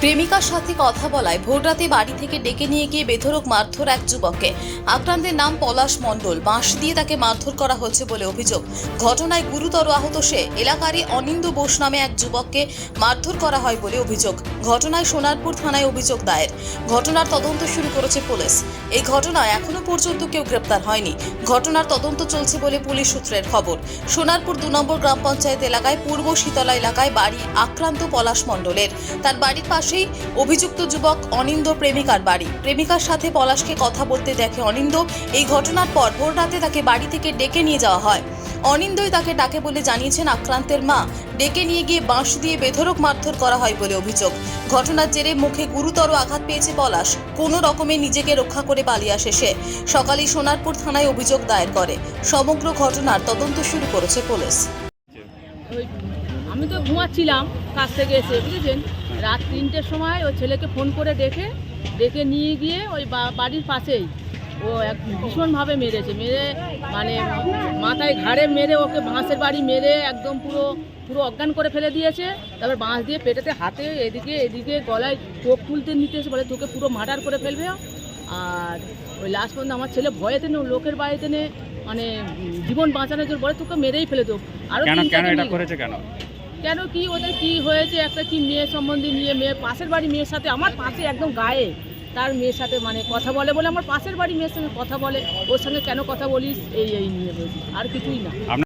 প্রেমিকার সাথে কথা বলায় ভোররাতে বাড়ি থেকে ডেকে নিয়ে গিয়ে বেধড়ক মারধর এক যুবককে। আক্রান্তের নাম পলাশ মণ্ডল। বাঁশ দিয়ে তাকে মারধর করা হয়েছে বলে অভিযোগ। ঘটনায় গুরুতর আহত সে। এলাকারই অনিন্দ বোস নামে এক যুবককে মারধর করা হয় বলে অভিযোগ। ঘটনায় সোনারপুর থানায় অভিযোগ দায়ের। ঘটনার তদন্ত শুরু করেছে পুলিশ। এই ঘটনায় এখনো পর্যন্ত কেউ গ্রেপ্তার হয়নি। ঘটনার তদন্ত চলছে বলে পুলিশ সূত্রের খবর। সোনারপুর 2 নম্বর গ্রাম পঞ্চায়েত এলাকায় পূর্ব শীতলা এলাকায় বাড়ি আক্রান্ত পলাশ মণ্ডলের। তার বাড়ির পাশেই অভিযুক্ত যুবক অনিন্দ প্রেমিকার বাড়ি। প্রেমিকার সাথে পলাশকে কথা বলতে দেখে অনিন্দ। এই ঘটনার পর ভোর রাতে তাকে বাড়ি থেকে ডেকে নিয়ে যাওয়া হয়। অনিন্দই তাকে ডাকে বলে জানিয়েছেন আক্রান্তের মা। ডেকে নিয়ে গিয়ে বাঁশ দিয়ে বেধড়ক মারধর করা হয় বলে অভিযোগ। ঘটনার জেরে মুখে গুরুতর আঘাত পেয়েছে পলাশ। কোনো রকমে নিজেকে রক্ষা করে পালিয়ে আসে সে। সকালেই সোনারপুর থানায় অভিযোগ দায়ের করে। সমগ্র ঘটনার তদন্ত শুরু করেছে পুলিশ। আমি তো ঘুমাচ্ছিলাম কাজ থেকে এসে, বুঝেছেন। রাত 3টের সময় ওই ছেলেকে ফোন করে ডেকে নিয়ে গিয়ে ওই বাড়ির পাশেই ও এক ভীষণভাবে মেরেছে। মেরে মানে মাথায় ঘাড়ে মেরে ওকে বাঁশের বাড়ি মেরে একদম পুরো অজ্ঞান করে ফেলে দিয়েছে। তারপর বাঁশ দিয়ে পেটেতে হাতে এদিকে গলায় চোখ তুলতে নিতে এসে বলে তোকে পুরো মার্ডার করে ফেলবে। আর ওই লাস্ট পর্যন্ত আমার ছেলে ভয়েতে নে লোকের বাড়িতে নে মানে জীবন বাঁচানোর জন্য বলে তোকে মেরেই ফেলে দেবো। আরও কেন কি ওদের কি হয়েছে, একটা কি মেয়ে সম্বন্ধে নিয়ে, মেয়ে পাশের বাড়ি মেয়ের সাথে আমার পাশে একদম গায়ে তার মেয়ের সাথে মানে কথা বলে বলে আমার পাশের বাড়ি মেয়ের সঙ্গে কথা বলে, ওর সঙ্গে কেন কথা বলিস এই নিয়ে বলছি, আর কিছুই না।